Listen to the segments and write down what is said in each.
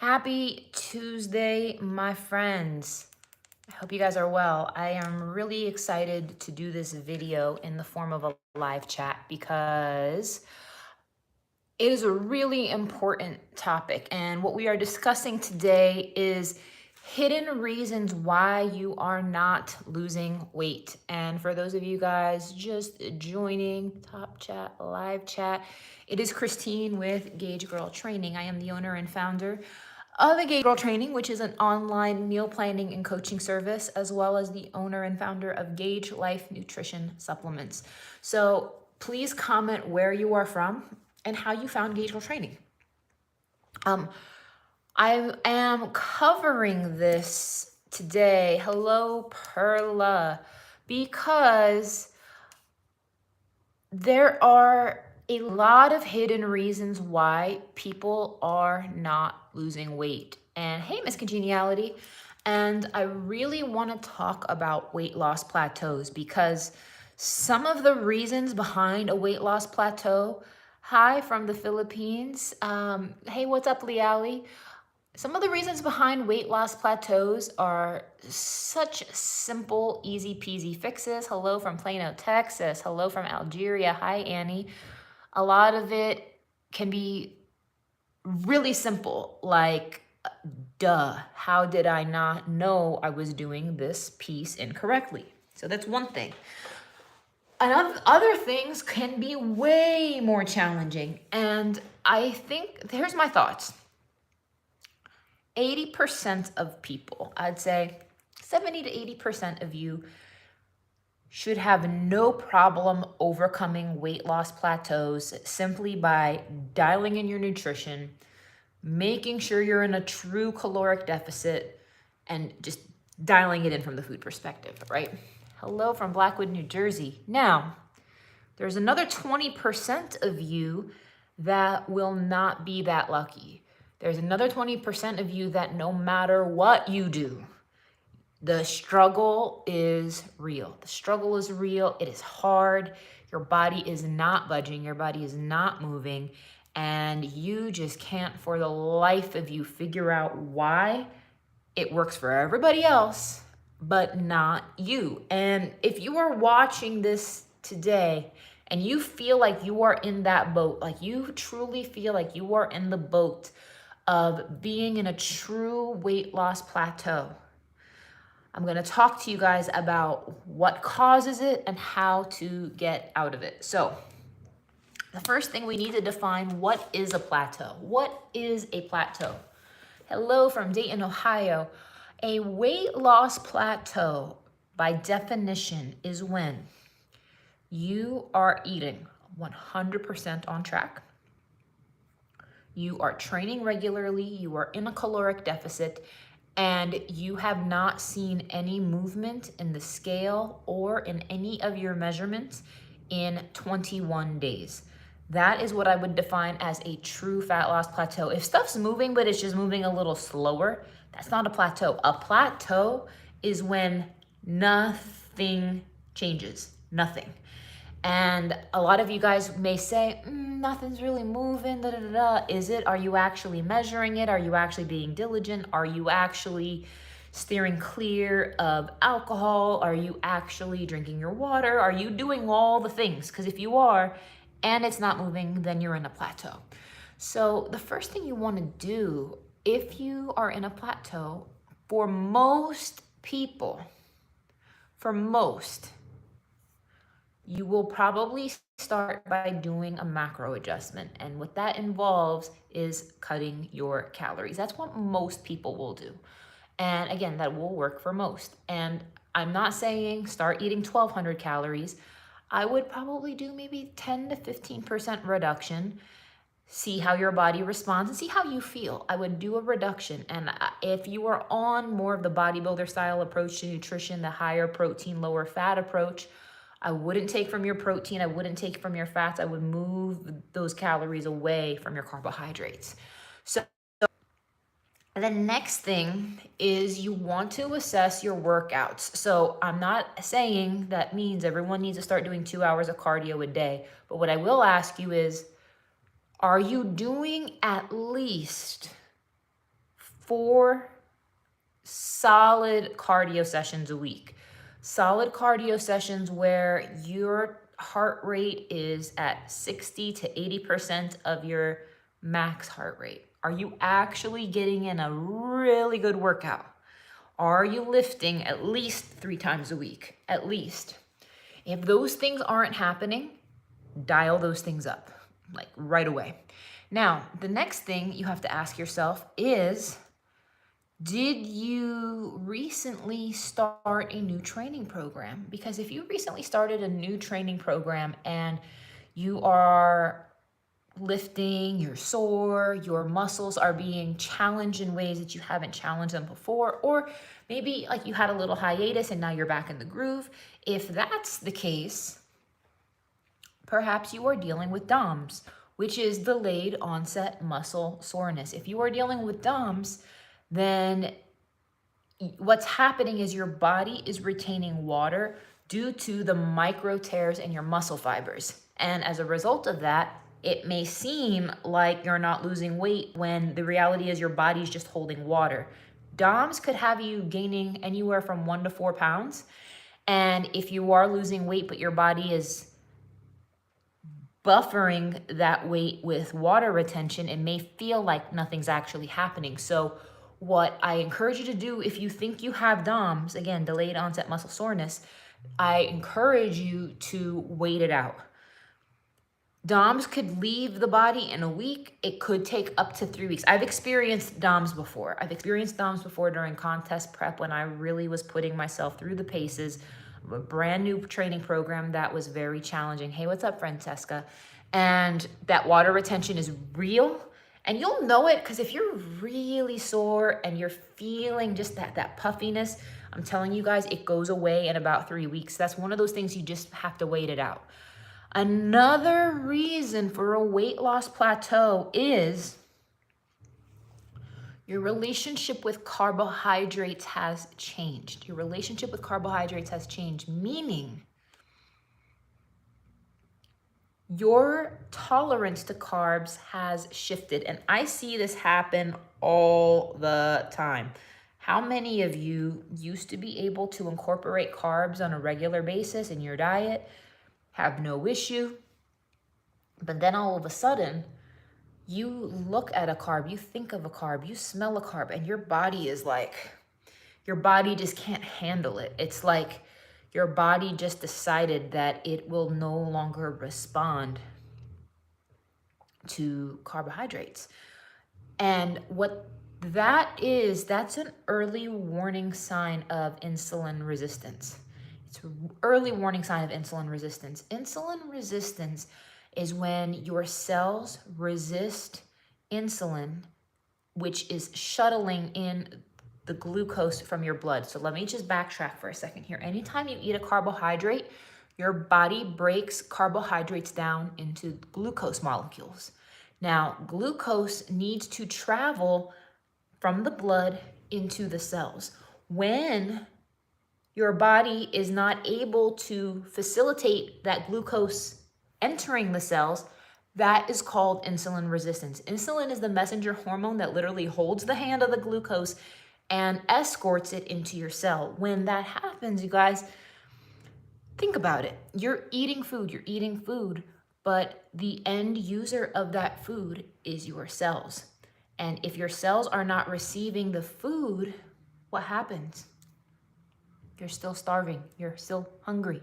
Happy Tuesday, my friends. I hope you guys are well. I am really excited to do this video in the form of a live chat because it is a really important topic. And what we are discussing today is hidden reasons why you are not losing weight. And for those of you guys just joining Top Chat, live chat, it is Christine with Gauge Girl Training. I am the owner and founder of the Gauge Girl Training, which is an online meal planning and coaching service, as well as the owner and founder of Gauge Life Nutrition Supplements. So please comment where you are from and how you found Gauge Girl Training. I am covering this today, hello Perla, because there are a lot of hidden reasons why people are not losing weight. And hey, Miss Congeniality. And I really want to talk about weight loss plateaus because some of the reasons behind a weight loss plateau. Hi from the Philippines. Hey, what's up, Liali? Some of the reasons behind weight loss plateaus are such simple, easy peasy fixes. Hello from Plano, Texas. Hello from Algeria. Hi, Annie. A lot of it can be really simple, like, duh, how did I not know I was doing this piece incorrectly? So that's one thing. And other things can be way more challenging. And I think, here's my thoughts. 80% of people, I'd say 70 to 80% of you should have no problem overcoming weight loss plateaus simply by dialing in your nutrition, making sure you're in a true caloric deficit, and just dialing it in from the food perspective, right? Hello from Blackwood, New Jersey. Now, there's another 20% of you that will not be that lucky. There's another 20% of you that no matter what you do, the struggle is real. The struggle is real. It is hard. Your body is not budging. Your body is not moving. And you just can't for the life of you figure out why it works for everybody else, but not you. And if you are watching this today and you feel like you are in that boat, like you truly feel like you are in the boat of being in a true weight loss plateau, I'm going to talk to you guys about what causes it and how to get out of it. So the first thing we need to define, what is a plateau? What is a plateau? Hello from Dayton, Ohio. A weight loss plateau, by definition, is when you are eating 100% on track, you are training regularly, you are in a caloric deficit, and you have not seen any movement in the scale or in any of your measurements in 21 days. That is what I would define as a true fat loss plateau. If stuff's moving, but it's just moving a little slower, that's not a plateau. A plateau is when nothing changes, nothing. And a lot of you guys may say, nothing's really moving, da, da, da, da. Is it? Are you actually measuring it? Are you actually being diligent? Are you actually steering clear of alcohol? Are you actually drinking your water? Are you doing all the things? Because if you are, and it's not moving, then you're in a plateau. So the first thing you want to do if you are in a plateau, for most people, you will probably start by doing a macro adjustment. And what that involves is cutting your calories. That's what most people will do. And again, that will work for most. And I'm not saying start eating 1,200 calories. I would probably do maybe 10 to 15% reduction. See how your body responds and see how you feel. I would do a reduction. And if you are on more of the bodybuilder style approach to nutrition, the higher protein, lower fat approach, I wouldn't take from your protein. I wouldn't take from your fats. I would move those calories away from your carbohydrates. So the next thing is you want to assess your workouts. So I'm not saying that means everyone needs to start doing 2 hours of cardio a day. But what I will ask you is, are you doing at least 4 solid cardio sessions a week. Solid cardio sessions where your heart rate is at 60 to 80% of your max heart rate. Are you actually getting in a really good workout? Are you lifting at least 3 times a week? At least. If those things aren't happening, dial those things up, like right away. Now, the next thing you have to ask yourself is, did you recently start a new training program? Because if you recently started a new training program and you are lifting, you're sore, your muscles are being challenged in ways that you haven't challenged them before, or maybe like you had a little hiatus and now you're back in the groove. If that's the case, perhaps you are dealing with DOMS, which is delayed onset muscle soreness. If you are dealing with DOMS, then what's happening is your body is retaining water due to the micro tears in your muscle fibers. And as a result of that, it may seem like you're not losing weight when the reality is your body's just holding water. DOMS could have you gaining anywhere from 1 to 4 pounds. And if you are losing weight, but your body is buffering that weight with water retention, it may feel like nothing's actually happening. So what I encourage you to do, if you think you have DOMS, again, delayed onset muscle soreness, I encourage you to wait it out. DOMS could leave the body in a week. It could take up to 3 weeks. I've experienced DOMS before. I've experienced DOMS before during contest prep when I really was putting myself through the paces of a brand new training program that was very challenging. Hey, what's up, Francesca? And that water retention is real. And you'll know it because if you're really sore and you're feeling just that puffiness, I'm telling you guys, it goes away in about 3 weeks. That's one of those things you just have to wait it out. Another reason for a weight loss plateau is your relationship with carbohydrates has changed. Your relationship with carbohydrates has changed, meaning your tolerance to carbs has shifted. And I see this happen all the time. How many of you used to be able to incorporate carbs on a regular basis in your diet, have no issue, but then all of a sudden, you look at a carb, you think of a carb, you smell a carb, and your body is like, your body just can't handle it. It's like your body just decided that it will no longer respond to carbohydrates. And what that is, that's an early warning sign of insulin resistance. It's an early warning sign of insulin resistance. Insulin resistance is when your cells resist insulin, which is shuttling in the glucose from your blood. So let me just backtrack for a second here. Anytime you eat a carbohydrate, your body breaks carbohydrates down into glucose molecules. Now, glucose needs to travel from the blood into the cells. When your body is not able to facilitate that glucose entering the cells, that is called insulin resistance. Insulin is the messenger hormone that literally holds the hand of the glucose and escorts it into your cell. When that happens, you guys, think about it. You're eating food, but the end user of that food is your cells. And if your cells are not receiving the food, what happens? You're still starving. You're still hungry.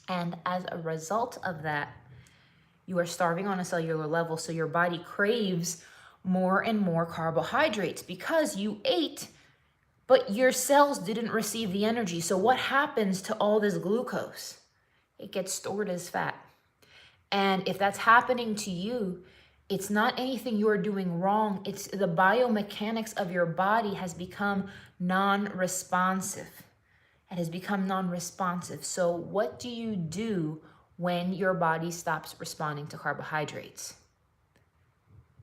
And as a result of that, you are starving on a cellular level. So your body craves more and more carbohydrates because you ate, but your cells didn't receive the energy. So what happens to all this glucose? It gets stored as fat. And if that's happening to you, it's not anything you're doing wrong. It's the biomechanics of your body has become non-responsive. It has become non-responsive. So what do you do when your body stops responding to carbohydrates?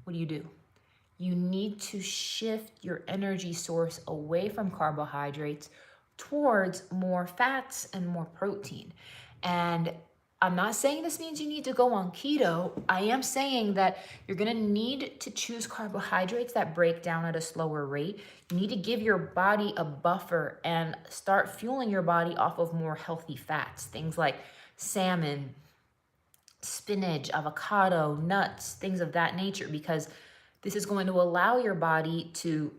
What do? You need to shift your energy source away from carbohydrates towards more fats and more protein. And I'm not saying this means you need to go on keto. I am saying that you're going to need to choose carbohydrates that break down at a slower rate. You need to give your body a buffer and start fueling your body off of more healthy fats, things like salmon, spinach, avocado, nuts, things of that nature, because this is going to allow your body to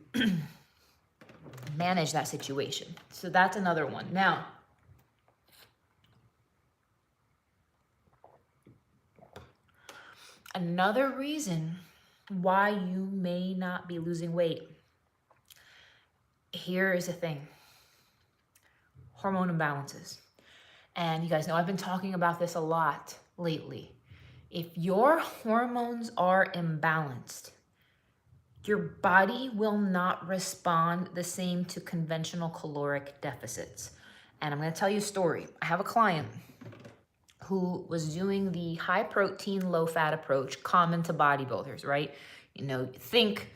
manage that situation. So that's another one. Now, another reason why you may not be losing weight. Here is the thing. Hormone imbalances. And you guys know I've been talking about this a lot lately. If your hormones are imbalanced, your body will not respond the same to conventional caloric deficits. And I'm going to tell you a story. I have a client who was doing the high protein, low fat approach common to bodybuilders, right? You know, think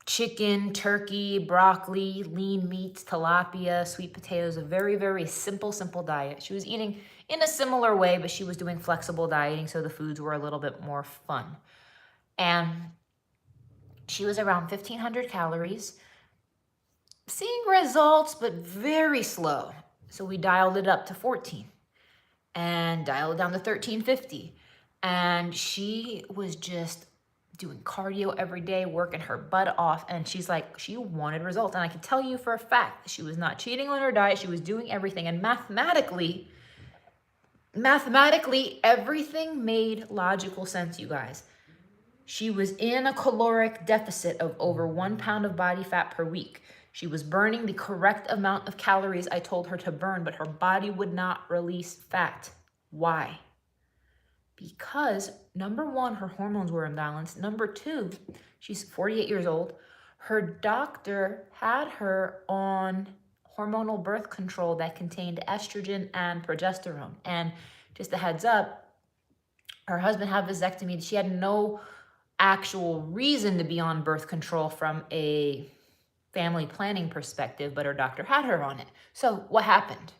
chicken, turkey, broccoli, lean meats, tilapia, sweet potatoes, a very, very simple diet. She was eating in a similar way, but she was doing flexible dieting, so the foods were a little bit more fun. And she was around 1,500 calories, seeing results, but very slow. So we dialed it up to 14 and dialed it down to 1,350. And she was just doing cardio every day, working her butt off. And she's like, she wanted results. And I can tell you for a fact that she was not cheating on her diet. She was doing everything. And mathematically, everything made logical sense, you guys. She was in a caloric deficit of over 1 pound of body fat per week. She was burning the correct amount of calories I told her to burn, but her body would not release fat. Why? Because number one, her hormones were imbalanced. Number two, she's 48 years old. Her doctor had her on hormonal birth control that contained estrogen and progesterone. And just a heads up, her husband had vasectomy. She had no actual reason to be on birth control from a family planning perspective, but her doctor had her on it. So what happened?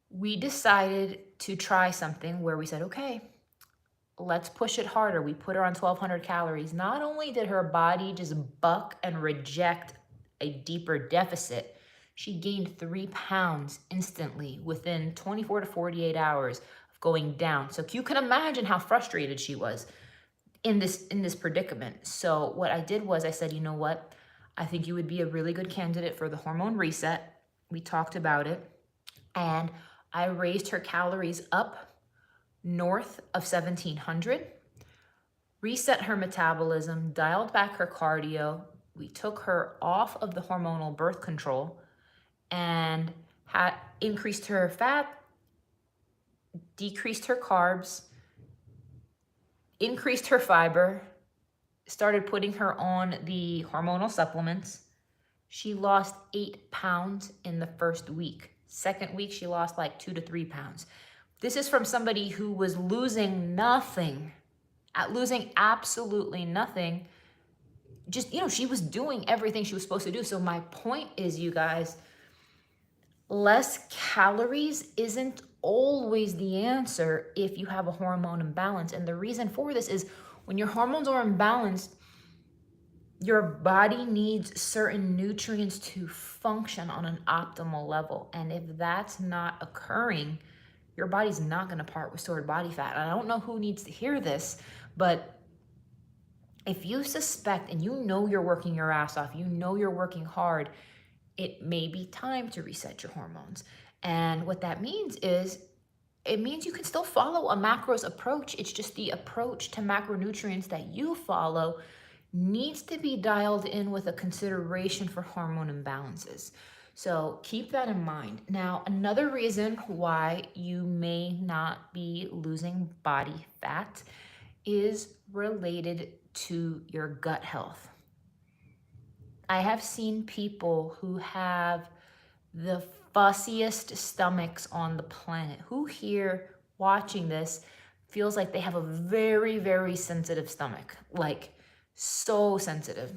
We decided to try something where we said, okay, let's push it harder. We put her on 1,200 calories. Not only did her body just buck and reject a deeper deficit, she gained 3 pounds instantly within 24 to 48 hours of going down. So you can imagine how frustrated she was in this predicament. So what I did was I said, you know what? I think you would be a really good candidate for the hormone reset. We talked about it. And I raised her calories up north of 1,700, reset her metabolism, dialed back her cardio. We took her off of the hormonal birth control and had increased her fat, decreased her carbs, increased her fiber, started putting her on the hormonal supplements. She lost 8 pounds in the first week. Second week, she lost like 2 to 3 pounds. This is from somebody who was losing nothing, losing absolutely nothing. Just, she was doing everything she was supposed to do. So my point is, you guys, less calories isn't always the answer if you have a hormone imbalance. And the reason for this is when your hormones are imbalanced, your body needs certain nutrients to function on an optimal level. And if that's not occurring, your body's not going to part with stored body fat. And I don't know who needs to hear this, but if you suspect and you know you're working your ass off, you know you're working hard, it may be time to reset your hormones. And what that means is, it means you can still follow a macros approach. It's just the approach to macronutrients that you follow needs to be dialed in with a consideration for hormone imbalances. So keep that in mind. Now, another reason why you may not be losing body fat is related to your gut health. I have seen people who have the fussiest stomachs on the planet. Who here watching this feels like they have a very, very sensitive stomach? Like, so sensitive.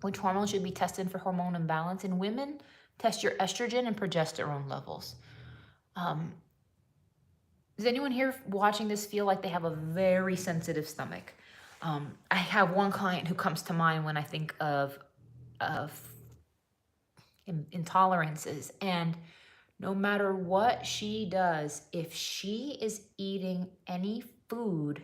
Which hormone should be tested for hormone imbalance? In women, test your estrogen and progesterone levels. Does anyone here watching this feel like they have a very sensitive stomach? I have one client who comes to mind when I think of intolerances, and no matter what she does, if she is eating any food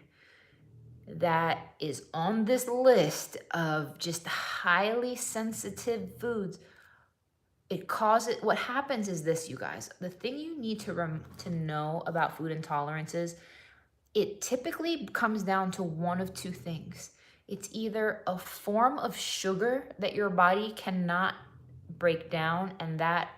that is on this list of just highly sensitive foods, it causes, what happens is this, you guys. The thing you need to know about food intolerances, it typically comes down to one of two things. It's either a form of sugar that your body cannot break down, and that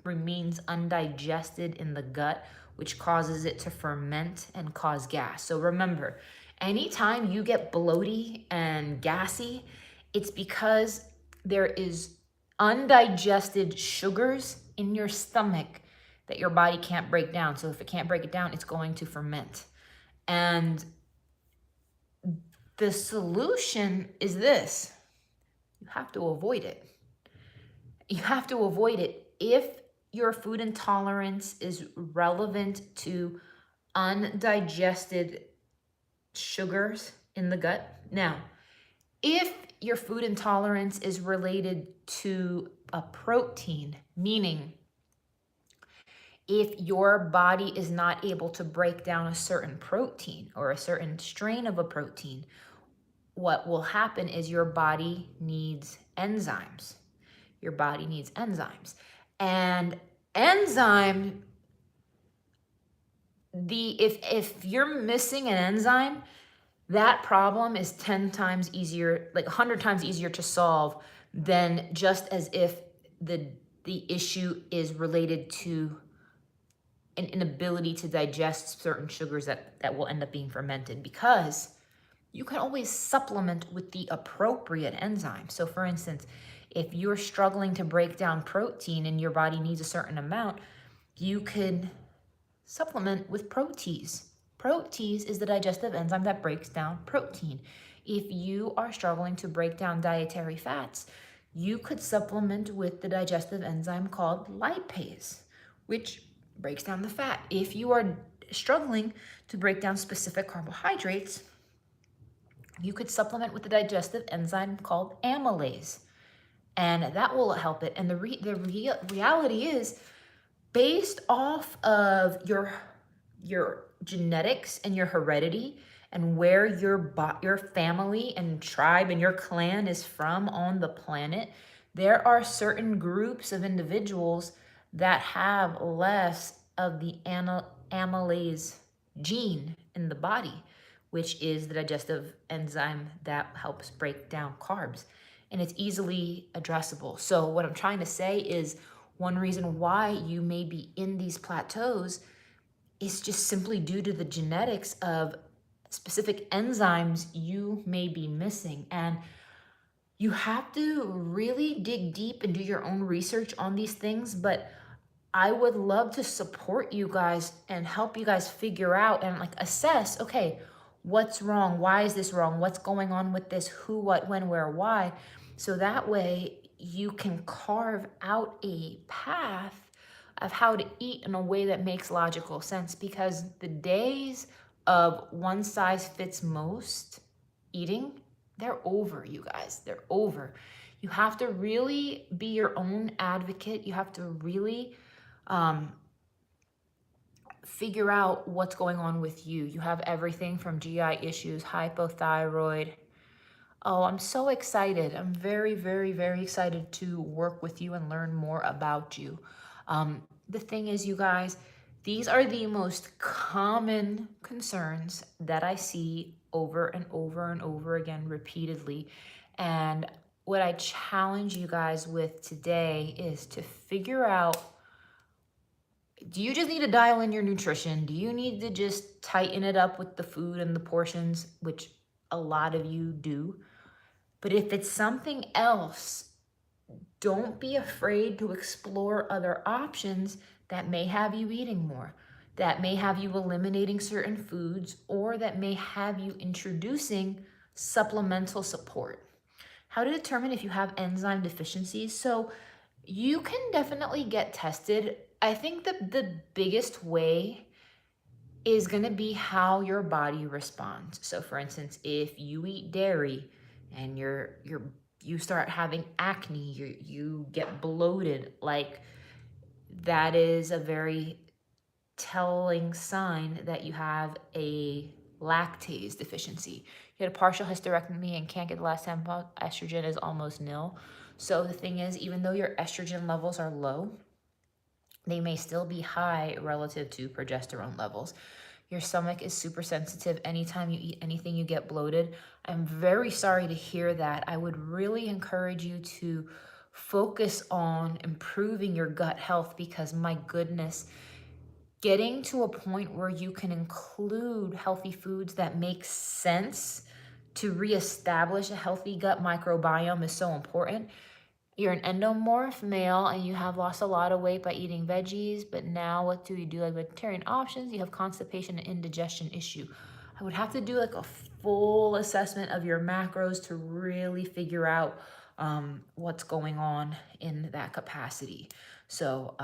remains undigested in the gut, which causes it to ferment and cause gas. So remember, anytime you get bloaty and gassy, it's because there is undigested sugars in your stomach that your body can't break down. So if it can't break it down, it's going to ferment. And the solution is this: you have to avoid it. You have to avoid it. If your food intolerance is relevant to undigested sugars in the gut. Now, if your food intolerance is related to a protein, meaning if your body is not able to break down a certain protein or a certain strain of a protein, what will happen is your body needs enzymes. Your body needs enzymes. And if you're missing an enzyme, that problem is 10 times easier, like 100 times easier to solve than just as if the issue is related to an inability to digest certain sugars that will end up being fermented, because you can always supplement with the appropriate enzyme. So for instance, if you're struggling to break down protein and your body needs a certain amount, you could supplement with protease. Protease is the digestive enzyme that breaks down protein. If you are struggling to break down dietary fats, you could supplement with the digestive enzyme called lipase, which breaks down the fat. If you are struggling to break down specific carbohydrates, you could supplement with the digestive enzyme called amylase, and that will help it. And the reality is, based off of your genetics and your heredity and where your family and tribe and your clan is from on the planet, there are certain groups of individuals that have less of the amylase gene in the body, which is the digestive enzyme that helps break down carbs. And it's easily addressable. So what I'm trying to say is, one reason why you may be in these plateaus is just simply due to the genetics of specific enzymes you may be missing. And you have to really dig deep and do your own research on these things. But I would love to support you guys and help you guys figure out and like assess, okay, what's wrong? Why is this wrong? What's going on with this? Who, what, when, where, why? So that way you can carve out a path of how to eat in a way that makes logical sense, because the days of one size fits most eating, they're over, you guys. They're over. You have to really be your own advocate. You have to really figure out what's going on with you. You have everything from GI issues, hypothyroid. Oh, I'm so excited. I'm very, very, very excited to work with you and learn more about you. The thing is, you guys, these are the most common concerns that I see over and over and over again repeatedly. And what I challenge you guys with today is to figure out, do you just need to dial in your nutrition? Do you need to just tighten it up with the food and the portions, which a lot of you do? But if it's something else, don't be afraid to explore other options that may have you eating more, that may have you eliminating certain foods, or that may have you introducing supplemental support. How to determine if you have enzyme deficiencies. So you can definitely get tested. I think the biggest way is going to be how your body responds. So for instance, if you eat dairy and you start having acne, you get bloated, like that is a very telling sign that you have a lactase deficiency. You had a partial hysterectomy and can't get the last tampon, estrogen is almost nil. So the thing is, even though your estrogen levels are low, they may still be high relative to progesterone levels. Your stomach is super sensitive. Anytime you eat anything, you get bloated. I'm very sorry to hear that. I would really encourage you to focus on improving your gut health, because my goodness, getting to a point where you can include healthy foods that make sense to reestablish a healthy gut microbiome is so important. You're an endomorph male and you have lost a lot of weight by eating veggies, but now what do you do? Like vegetarian options, you have constipation and indigestion issue. I would have to do like a full assessment of your macros to really figure out what's going on in that capacity. So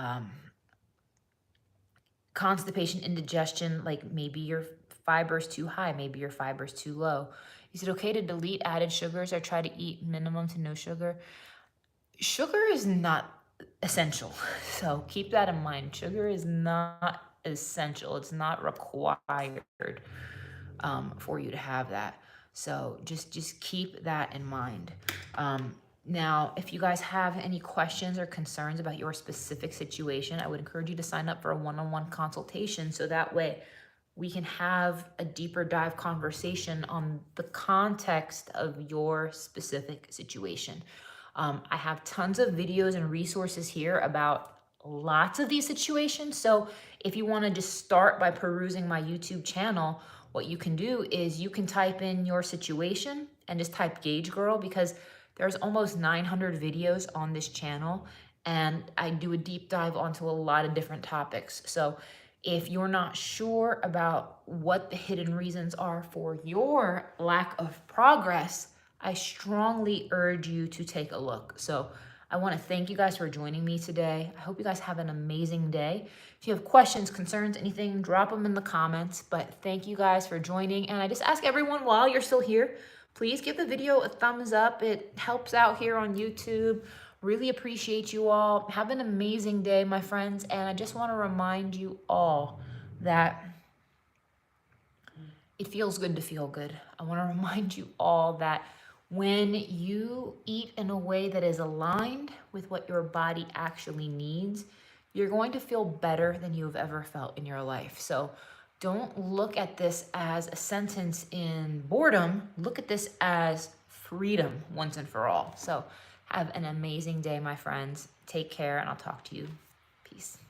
constipation, indigestion, like maybe your fiber's too high, maybe your fiber's too low. Is it okay to delete added sugars or try to eat minimum to no sugar? Sugar is not essential. So keep that in mind. Sugar is not essential. It's not required for you to have that. So just keep that in mind. Now, if you guys have any questions or concerns about your specific situation, I would encourage you to sign up for a one-on-one consultation, so that way we can have a deeper dive conversation on the context of your specific situation. I have tons of videos and resources here about lots of these situations. So if you want to just start by perusing my YouTube channel, what you can do is you can type in your situation and just type Gauge Girl, because there's almost 900 videos on this channel and I do a deep dive onto a lot of different topics. So if you're not sure about what the hidden reasons are for your lack of progress, I strongly urge you to take a look. So I want to thank you guys for joining me today. I hope you guys have an amazing day. If you have questions, concerns, anything, drop them in the comments. But thank you guys for joining. And I just ask everyone, while you're still here, please give the video a thumbs up. It helps out here on YouTube. Really appreciate you all. Have an amazing day, my friends. And I just want to remind you all that it feels good to feel good. I want to remind you all that when you eat in a way that is aligned with what your body actually needs, you're going to feel better than you've ever felt in your life. So don't look at this as a sentence in boredom. Look at this as freedom once and for all. So have an amazing day, my friends. Take care, and I'll talk to you. Peace.